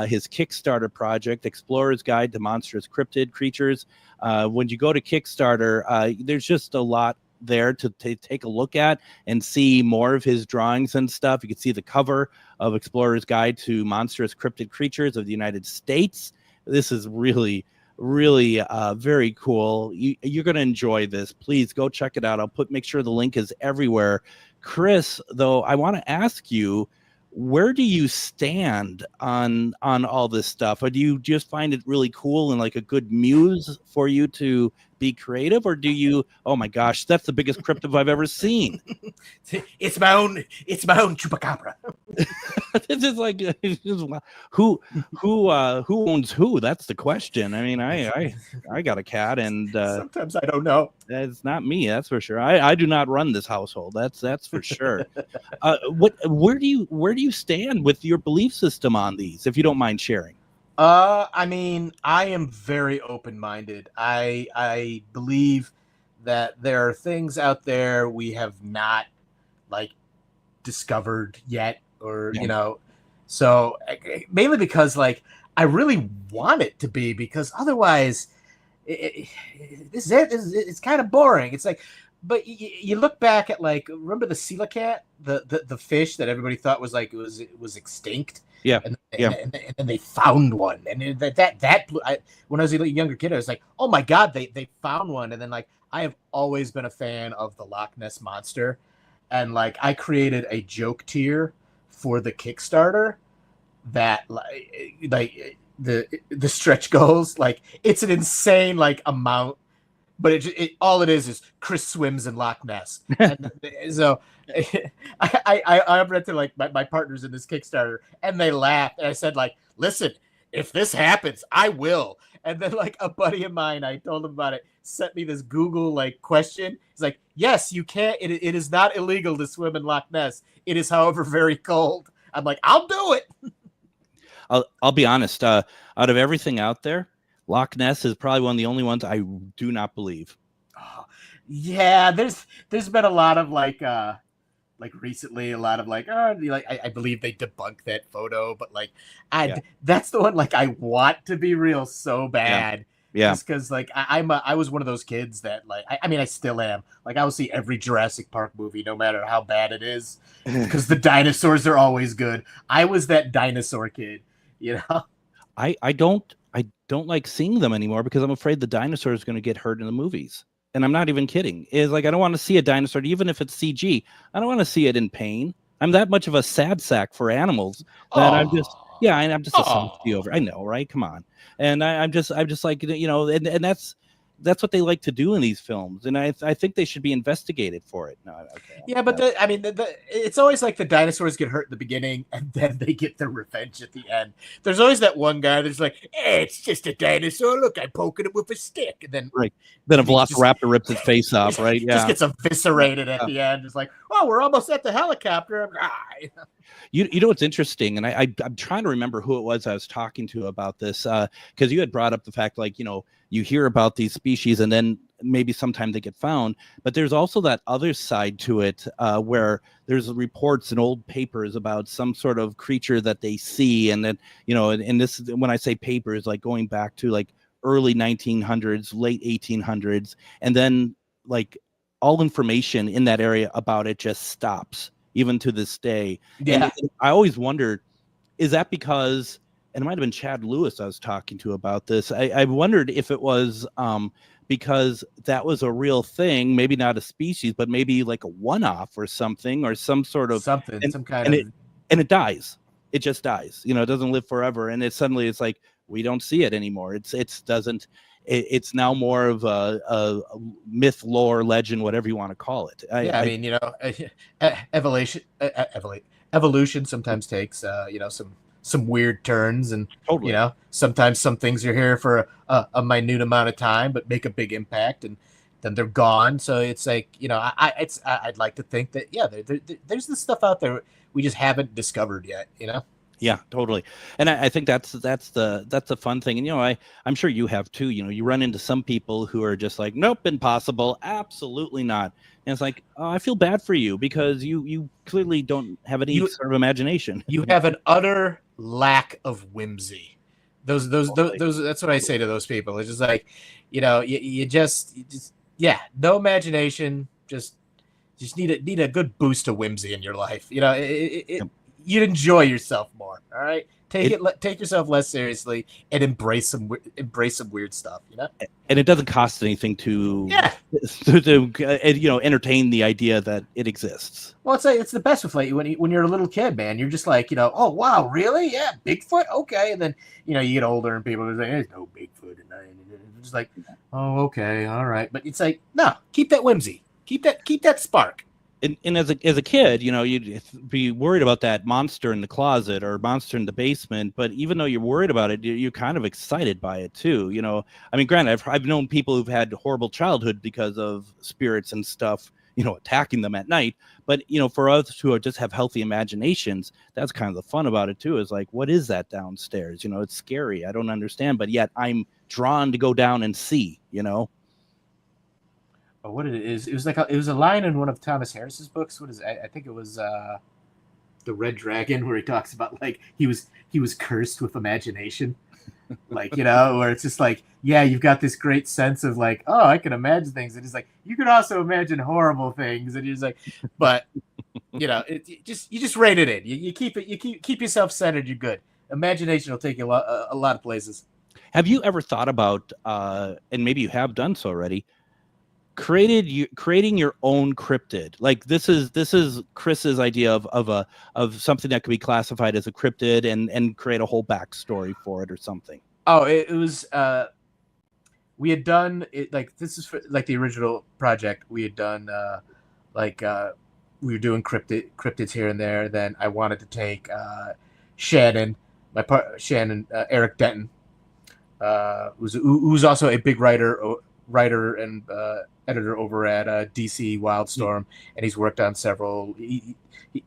his Kickstarter project, Explorer's Guide to Monstrous Cryptid Creatures. When you go to Kickstarter, there's just a lot there to take a look at and see more of his drawings and stuff. You can see the cover of Explorer's Guide to Monstrous Cryptid Creatures of the United States. This is really very cool. You're going to enjoy this. Please go check it out. I'll make sure the link is everywhere. Chris, though, I want to ask you, where do you stand on all this stuff? Or do you just find it really cool and like a good muse for you to be creative? Or do you, oh my gosh, that's the biggest cryptid I've ever seen. It's my own chupacabra. This is like, who owns who? That's the question. I mean, I got a cat, and sometimes I don't know. It's not me, that's for sure. I do not run this household. That's for sure. Where do you stand with your belief system on these, if you don't mind sharing? I mean, I am very open-minded. I believe that there are things out there we have not discovered yet, or so mainly because I really want it to be, because otherwise it's kind of boring. It's but you look back at remember the coelacanth, the fish that everybody thought was it was extinct. Yeah, and then they found one, and when I was a younger kid, I was like, oh my god, they found one. And then I have always been a fan of the Loch Ness Monster, and I created a joke tier for the Kickstarter that the stretch goals, it's an insane amount. But all it is Chris swims in Loch Ness. And so I read to my partners in this Kickstarter, and they laughed. And I said, listen, if this happens, I will. And then a buddy of mine, I told him about it, sent me this Google question. He's like, yes, you can. It is not illegal to swim in Loch Ness. It is, however, very cold. I'm like, I'll do it. I'll be honest. Out of everything out there, Loch Ness is probably one of the only ones I do not believe. Oh, yeah, there's been a lot of like recently, a lot of like, oh, like I believe they debunked that photo, but like, Yeah. that's the one like I want to be real so bad. Yeah. Just because like I was one of those kids that like I mean I still am, like I will see every Jurassic Park movie no matter how bad it is because the dinosaurs are always good. I was that dinosaur kid, you know. I don't like seeing them anymore because I'm afraid the dinosaur is going to get hurt in the movies. And I'm not even kidding. It's like I don't want to see a dinosaur, even if it's CG. I don't want to see it in pain. I'm that much of a sad sack for animals that I'm just a softy over. I know, right? Come on. And I'm just like, you know, and that's what they like to do in these films, and I think they should be investigated for it. No, okay. Yeah, but it's always like the dinosaurs get hurt in the beginning, and then they get their revenge at the end. There's always that one guy that's like, "Hey, it's just a dinosaur. Look, I'm poking it with a stick," and then then a velociraptor rips its face off, right? Yeah, just gets eviscerated at the end. It's like, oh, we're almost at the helicopter. You know what's interesting, and I'm trying to remember who it was I was talking to about this, because you had brought up the fact, like, you know, you hear about these species and then maybe sometime they get found, but there's also that other side to it, where there's reports in old papers about some sort of creature that they see, and then, you know, and this, when I say papers, like going back to like early 1900s, late 1800s, and then like all information in that area about it just stops, even to this day. Yeah. And I always wondered, is that because, and it might have been Chad Lewis I was talking to about this, I wondered if it was because that was a real thing, maybe not a species, but maybe like a one-off or something, or some sort of some kind of, and it dies. It just dies. You know, it doesn't live forever, and it's like we don't see it anymore. It's now more of a myth, lore, legend, whatever you want to call it. I mean, you know, evolution sometimes takes, you know, some weird turns, and totally. You know, sometimes some things are here for a minute amount of time, but make a big impact, and then they're gone. So it's like, you know, I'd like to think that, yeah, there's this stuff out there we just haven't discovered yet, you know? Yeah, totally. And I think that's the fun thing. And, you know, I'm sure you have too. You know, you run into some people who are just like, nope, impossible, absolutely not. And it's like, oh, I feel bad for you, because you clearly don't have any sort of imagination. You have an utter lack of whimsy. Those that's what I say to those people. It's just like, you know, you just yeah, no imagination, just need a good boost of whimsy in your life. You know, you'd enjoy yourself more. All right, take yourself less seriously and embrace some weird stuff. You know, and it doesn't cost anything to you know, entertain the idea that it exists. Well, it's the best with like when you're a little kid, man. You're just like, you know, oh wow, really? Yeah, Bigfoot, okay. And then, you know, you get older and people are like, there's no Bigfoot, and it's just like, oh, okay, all right. But it's like, no, keep that whimsy, keep that spark. And as a kid, you know, you'd be worried about that monster in the closet or monster in the basement. But even though you're worried about it, you're kind of excited by it too. You know, I mean, granted, I've known people who've had horrible childhood because of spirits and stuff, you know, attacking them at night. But, you know, for us who just have healthy imaginations, that's kind of the fun about it too, is like, what is that downstairs? You know, it's scary. I don't understand, but yet I'm drawn to go down and see, you know. What it is, it was a line in one of Thomas Harris's books. What is it? I think it was The Red Dragon, where he talks about like he was cursed with imagination. Like, you know, where it's just like, yeah, you've got this great sense of like, oh, I can imagine things, and it's like you can also imagine horrible things, and you're just like, but you know, you just rein it in. You keep yourself centered. You're good. Imagination will take you a lot of places. Have you ever thought about, and maybe you have done so already, creating your own cryptid? Like this is Chris's idea of something that could be classified as a cryptid, and create a whole backstory for it or something. Oh, it was we had done it, like, this is for, like, the original project we had done, we were doing cryptids here and there. Then I wanted to take Shannon, Eric Denton, who's also a big writer and editor over at DC Wildstorm, and he's worked on several.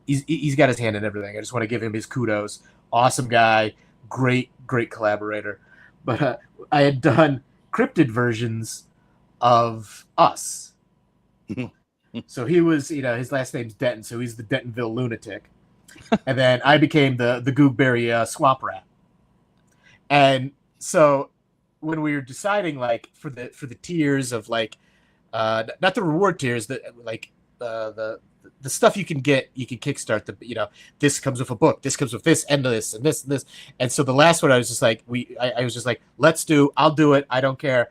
He's got his hand in everything. I just want to give him his kudos. Awesome guy, great collaborator. But I had done cryptid versions of us. So he was, his last name's Denton, so he's the Dentonville lunatic. And then I became the Googberry swamp rat. And so when we were deciding, like, for the tiers of, like, not the reward tiers, the stuff you can get, you can kickstart this comes with a book, this comes with this and this and this and this. And so the last one, I was just like, I was just like, I'll do it. I don't care.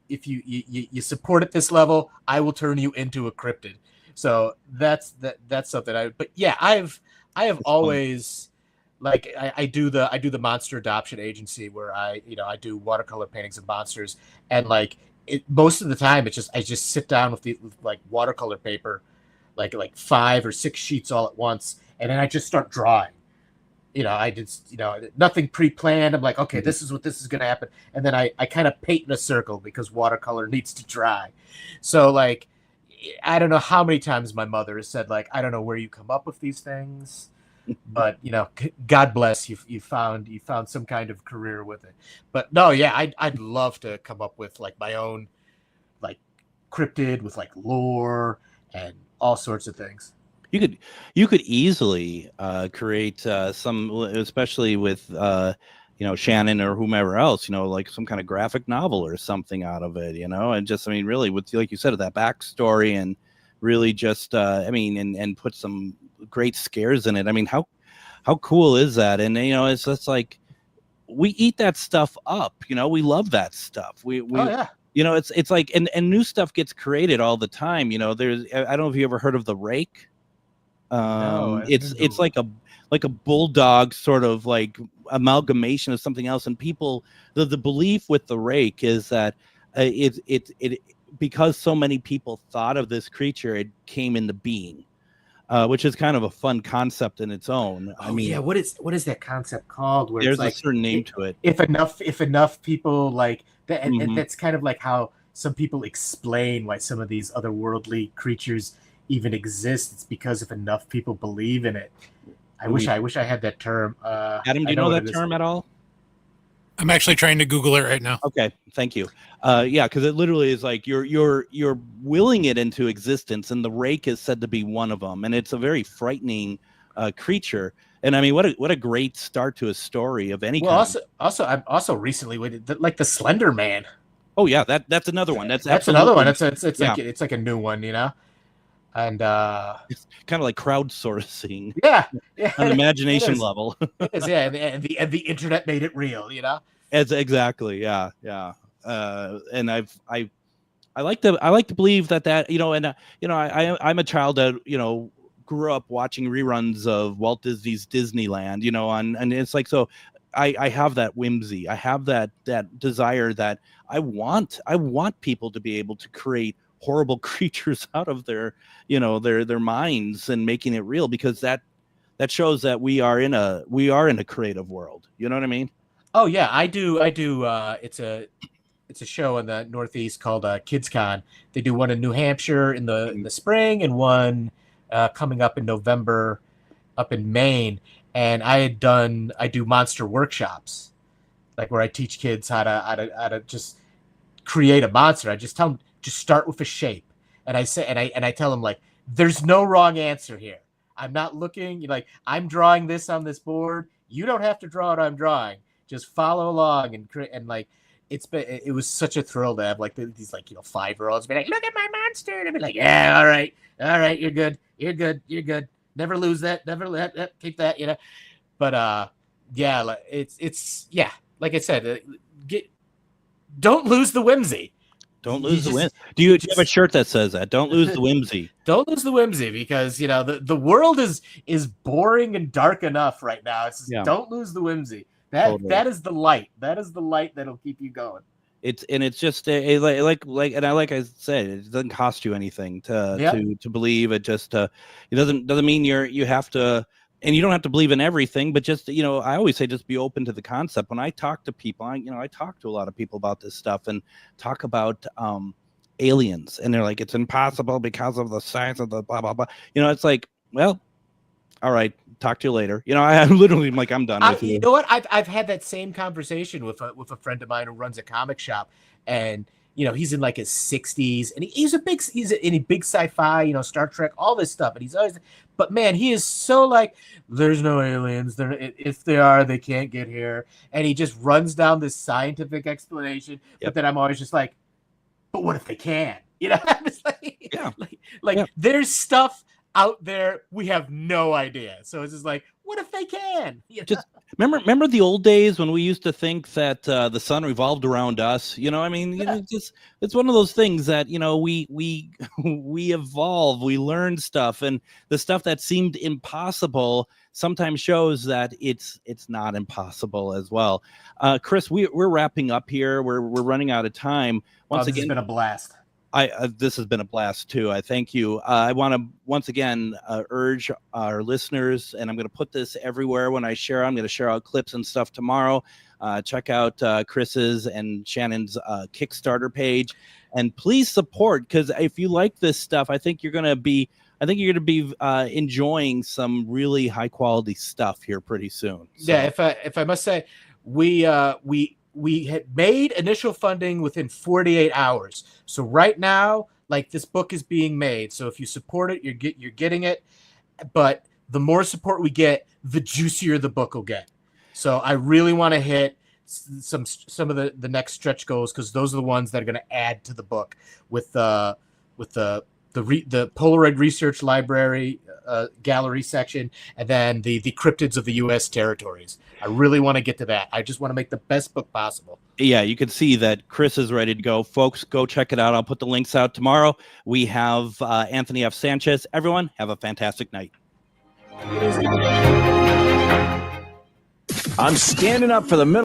If you support at this level, I will turn you into a cryptid. So that's something I have always, like, I do the monster adoption agency where I do watercolor paintings of monsters, and like most of the time I just sit down with like watercolor paper, like 5 or 6 sheets all at once, and then I just start drawing. I just, nothing pre-planned. I'm like, okay, this is what this is going to happen. And then I kind of paint in a circle because watercolor needs to dry. So, like, I don't know how many times my mother has said, like, I don't know where you come up with these things, but, God bless you. You found some kind of career with it. But no, yeah, I'd love to come up with, like, my own, like, cryptid with, like, lore and all sorts of things. You could easily create some, especially with Shannon or whomever else, like some kind of graphic novel or something out of it, and just, I mean, really, with, like you said, that backstory, and really just and put some great scares in it. I mean, how cool is that? And it's just like, we eat that stuff up, we love that stuff. We oh, yeah. It's like, and new stuff gets created all the time. There's, I don't know if you ever heard of the Rake. No, it's like a bulldog sort of like amalgamation of something else, and people, the belief with the Rake is that it because so many people thought of this creature, it came into being, which is kind of a fun concept in its own. I mean, yeah, what is that concept called? Where there's it's like, a certain name to it. If enough people like that, and that's kind of like how some people explain why some of these otherworldly creatures even exist. It's because if enough people believe in it. I wish I had that term. Adam, do you know that term at all? I'm actually trying to Google it right now. Okay, thank you. Yeah, because it literally is like you're willing it into existence, and the Rake is said to be one of them, and it's a very frightening creature. And I mean, what a great start to a story of any kind. I'm also recently with like the Slender Man. Oh yeah, that's another one. That's another one. It's like a new one, And it's kind of like crowdsourcing. Yeah. On an imagination level. It is, yeah, and the internet made it real, As exactly, yeah. And I like to believe that and I'm a child that grew up watching reruns of Walt Disney's Disneyland, and it's like, so I have that whimsy, I have that desire that I want people to be able to create horrible creatures out of their minds and making it real, because that shows that we are in a creative world. You know what I mean? Oh yeah, I do. It's a show in the Northeast called KidsCon. They do one in New Hampshire in the spring, and one coming up in November up in Maine. And I do monster workshops, like where I teach kids how to just create a monster. I just tell them, just start with a shape, and I tell them, like, there's no wrong answer here. I'm not looking, I'm drawing this on this board. You don't have to draw what I'm drawing. Just follow along and create. And like, it was such a thrill to have like these 5-year-olds be like, look at my monster, and I'd be like, yeah, all right, you're good. Never lose that. Never let keep that. But yeah, like, it's yeah, like I said, don't lose the whimsy. Don't lose the whimsy. Do you have a shirt that says that? Don't lose the whimsy. Don't lose the whimsy, because the world is boring and dark enough right now. It's just, don't lose the whimsy. That is the light. That is the light that'll keep you going. It's just like I said, it doesn't cost you anything to believe it. Just it doesn't mean you have to. And you don't have to believe in everything, but just, I always say, just be open to the concept. When I talk to people, I talk to a lot of people about this stuff and talk about aliens, and they're like, it's impossible because of the size of the blah, blah, blah. It's like, well, all right, talk to you later. I literally am like, I'm done with you. You know what? I've had that same conversation with a friend of mine who runs a comic shop, and he's in like his 60s, and he's a big sci-fi, Star Trek, all this stuff, and he's always, but man, he is so like, there's no aliens. If they are, they can't get here, and he just runs down this scientific explanation. Yep. But then I'm always just like, but what if they can? It's like, there's stuff out there we have no idea. So it's just like, what if they can? Just remember the old days when we used to think that the sun revolved around us. It's one of those things that we evolve, we learn stuff, and the stuff that seemed impossible sometimes shows that it's not impossible as well. Chris, we're wrapping up here. We're running out of time. Once again, it's been a blast. This has been a blast too. I thank you. I want to once again urge our listeners, and I'm going to put this everywhere when I share. I'm going to share out clips and stuff tomorrow. Check out Chris's and Shannon's Kickstarter page, and please support, because if you like this stuff, I think you're going to be enjoying some really high quality stuff here pretty soon. So. Yeah, if I must say, we had made initial funding within 48 hours. So right now, like, this book is being made. So if you support it, you're getting it. But the more support we get, the juicier the book will get. So I really want to hit some of the next stretch goals, because those are the ones that are going to add to the book with the Polaroid Research Library gallery section, and then the cryptids of the U.S. territories. I really want to get to that. I just want to make the best book possible. Yeah, you can see that Chris is ready to go. Folks, go check it out. I'll put the links out tomorrow. We have Anthony F. Sanchez. Everyone, have a fantastic night. I'm standing up for the middle.